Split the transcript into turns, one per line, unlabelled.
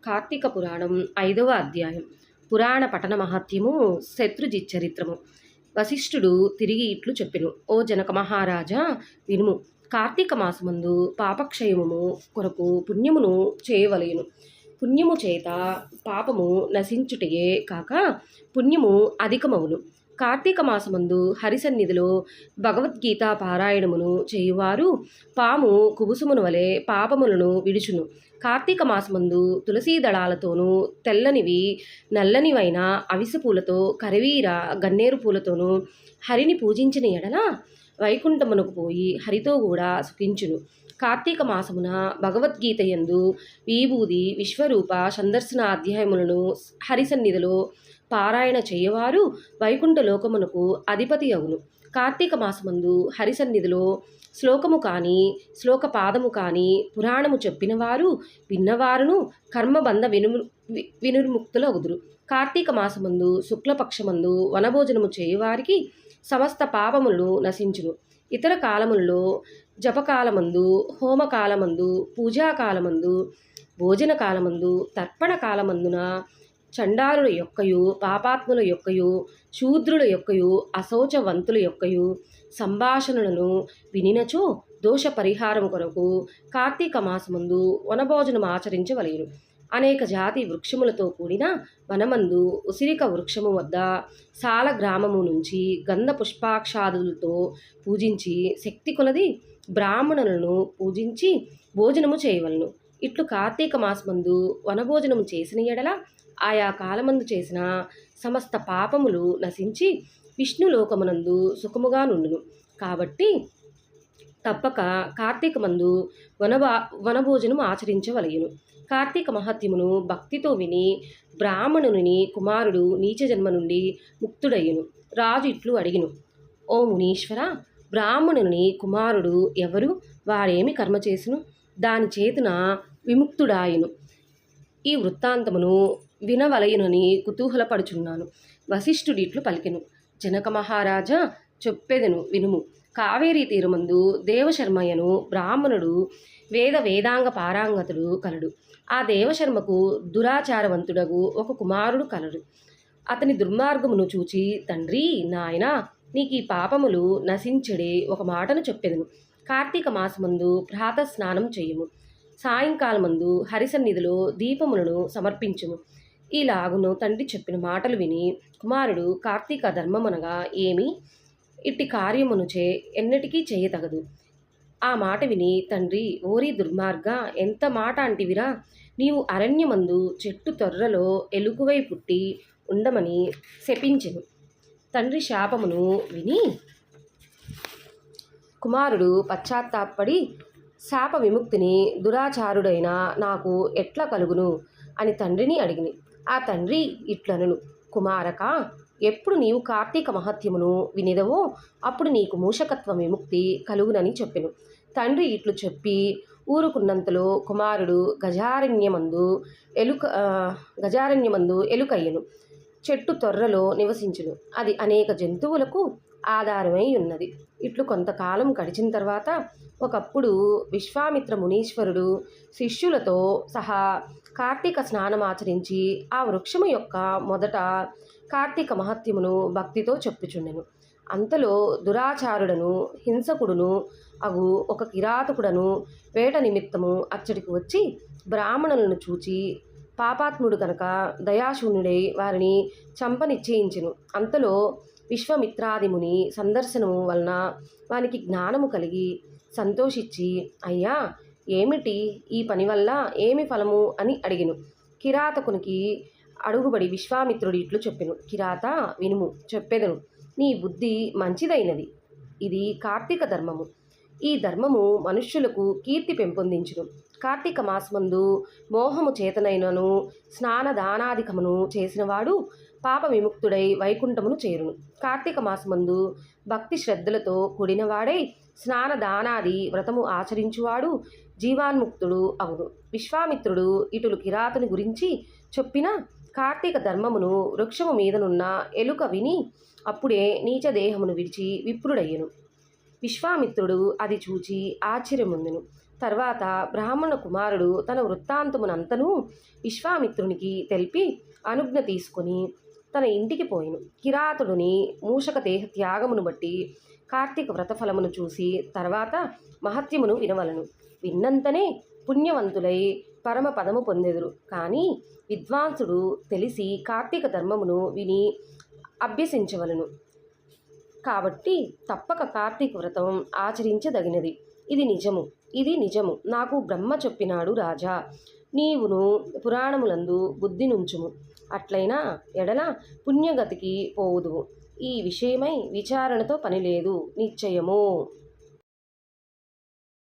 కార్తీక పురాణం 5వ అధ్యాయం. పురాణ పఠన మహత్యము. శత్రుజిచ్చరిత్రము. వశిష్ఠుడు తిరిగి ఇట్లు చెప్పెను. ఓ జనక మహారాజా వినుము. కార్తీక మాసమందు పాపక్షయము కొరకు పుణ్యమును చేయవలెను. పుణ్యము చేత పాపము నశించుటయే కాక పుణ్యము అధికమవును. కార్తీక మాసమందు హరిసన్నిధిలో భగవద్గీత పారాయణమును చేయువారు పాము కుబుసమును వలె పాపములను విడుచును. కార్తీక మాసమందు తులసీ దళాలతోనూ తెల్లనివి నల్లనివైన అవిసె పూలతో కరివీర గన్నేరు పూలతోనూ హరిని పూజించిన ఎడల వైకుంఠమునకు పోయి హరితో కూడా సుఖించును. కార్తీక మాసమున భగవద్గీత యందు విభూది విశ్వరూప సందర్శన అధ్యాయములను హరిసన్నిధిలో పారాయణ చేయవారు వైకుంఠ లోకమునకు అధిపతి అవును. కార్తీక మాసమందు హరిసన్నిధిలో శ్లోకము కానీ శ్లోక పాదము కానీ పురాణము చెప్పిన వారు విన్నవారును కర్మబంధ వినుర్ముక్తులగుదురు. కార్తీక మాసమందు శుక్లపక్షమందు వనభోజనము చేయువారికి సమస్త పాపములను నశించును. ఇతర కాలములలో జపకాలమందు హోమకాలమందు పూజాకాలమందు భోజన కాలమందు తర్పణ కాలమందున చండాలుల యొక్కయు పాపాత్ముల యొక్కయు శూద్రుల యొక్కయు అశౌచవంతుల యొక్కయు సంభాషణలను వినినచో దోష పరిహారం కొరకు కార్తీక మాసమందు వనభోజనం ఆచరించవలెను. అనేక జాతి వృక్షములతో కూడిన వనమందు ఉసిరిక వృక్షము వద్ద సాల గ్రామము నుంచి గంధ పుష్పాక్షాదులతో పూజించి శక్తి కొలది బ్రాహ్మణులను పూజించి భోజనము చేయవలను. ఇట్లు కార్తీక మాసమందు వనభోజనము చేసిన ఎడల ఆయా కాలమందు చేసిన సమస్త పాపములు నశించి విష్ణులోకమునందు సుఖముగా నుండును. కాబట్టి తప్పక కార్తీకమందు వనభోజనము ఆచరించవలయును. కార్తీక మహత్యమును భక్తితో విని బ్రాహ్మణుని కుమారుడు నీచ జన్మ నుండి ముక్తుడయ్యును. రాజు ఇట్లు అడిగిను. ఓ మునీశ్వర, బ్రాహ్మణుని కుమారుడు ఎవరు? వాడేమి కర్మ చేసును? దాని చేతున విముక్తుడాయును. ఈ వృత్తాంతమును వినవలయునని కుతూహలపడుచున్నాను. వశిష్ఠుడిట్లు పలికెను. జనక మహారాజా చెప్పెదను వినుము. కావేరీ తీరమందు దేవశర్మయ్యను బ్రాహ్మణుడు వేదాంగ పారాంగతుడు కలడు. ఆ దేవశర్మకు దురాచారవంతుడగు ఒక కుమారుడు కలడు. అతని దుర్మార్గమును చూచి, తండ్రి, నాయన, నీకు ఈ పాపములు నశించడే ఒక మాటను చెప్పెదను. కార్తీక మాసమందు ప్రాతస్నానం చేయుము. సాయంకాలమందు హరిసన్నిధిలో దీపములను సమర్పించుము. ఈలాగును తండ్రి చెప్పిన మాటలు విని కుమారుడు కార్తీక ధర్మమనగా ఏమి? ఇట్టి కార్యమునుచే ఎన్నటికీ చేయతగదు. ఆ మాట విని తండ్రి, ఓరి దుర్మార్గ, ఎంత మాట అంటివిరా? నీవు అరణ్యమందు చెట్టు తొర్రలో ఎలుకవై పుట్టి ఉండమని శపించెను. తండ్రి శాపమును విని కుమారుడు పశ్చాత్తాపడి శాప విముక్తిని దురాచారుడైన నాకు ఎట్లా కలుగును అని తండ్రిని అడిగిని. ఆ తండ్రి ఇట్లనను. కుమారక, ఎప్పుడు నీవు కార్తీక మహత్యమును వినిదవో అప్పుడు నీకు మూషకత్వ విముక్తి కలుగునని చెప్పెను. తండ్రి ఇట్లు చెప్పి ఊరుకున్నంతలో కుమారుడు గజారణ్యమందు ఎలుకయ్యను. చెట్టు తొర్రలో నివసించును. అది అనేక జంతువులకు ఆధారమై ఉన్నది. ఇట్లు కొంతకాలం గడిచిన తర్వాత ఒకప్పుడు విశ్వామిత్ర మునీశ్వరుడు శిష్యులతో సహా కార్తీక స్నానమాచరించి ఆ వృక్షము యొక్క మొదట కార్తీక మహత్యమును భక్తితో చెప్పుచుండెను. అంతలో దురాచారుడను హింసకుడును అగు ఒక కిరాతకుడను వేట నిమిత్తము అచ్చడికి వచ్చి బ్రాహ్మణులను చూచి పాపాత్ముడు కనుక దయాశూన్యుడై వారిని చంపనిశ్చయించెను. అంతలో విశ్వామిత్రాదిముని సందర్శనము వలన వానికి జ్ఞానము కలిగి సంతోషించి, అయ్యా, ఏమిటి ఈ పని వల్ల ఏమి ఫలము అని అడిగెను. కిరాతకునికి అడుగుబడి విశ్వామిత్రుడు ఇట్లు చెప్పెను. కిరాత, వినుము, చెప్పెదను. నీ బుద్ధి మంచిదైనది. ఇది కార్తీక ధర్మము. ఈ ధర్మము మనుష్యులకు కీర్తి పెంపొందించును. కార్తీక మాసమందు మోహము చేతనైనను స్నానదానాధికమును చేసినవాడు పాప విముక్తుడై వైకుంఠమును చేరును. కార్తీక మాసమందు భక్తి శ్రద్ధలతో కూడినవాడై స్నానదానాది వ్రతము ఆచరించువాడు జీవాన్ముక్తుడు అగును. విశ్వామిత్రుడు ఇటులు కిరాతుని గురించి చెప్పిన కార్తీక ధర్మమును వృక్షము మీదనున్న ఎలుక విని అప్పుడే నీచదేహమును విడిచి విప్రుడయ్యను. విశ్వామిత్రుడు అది చూచి ఆశ్చర్యముందెను. తర్వాత బ్రాహ్మణ కుమారుడు తన వృత్తాంతమునంతనూ విశ్వామిత్రునికి తెలిపి అనుజ్ఞ తీసుకుని తన ఇంటికి పోయిను. కిరాతుడుని మూషక దేహ త్యాగమును బట్టి కార్తీక వ్రతఫలమును చూసి తర్వాత మహత్యమును వినవలను. విన్నంతనే పుణ్యవంతులై పరమ పదము పొందెదురు. కానీ విద్వాంసుడు తెలిసి కార్తీక ధర్మమును విని అభ్యసించవలను. కాబట్టి తప్పక కార్తీక వ్రతం ఆచరించదగినది. ఇది నిజము నాకు బ్రహ్మ చెప్పినాడు రాజా. నీవును పురాణములందు బుద్ధి నుంచుము. అట్లైనా ఎడల పుణ్యగతికి పోవుదువు. ఈ విషయమై విచారణతో పనిలేదు నిశ్చయము.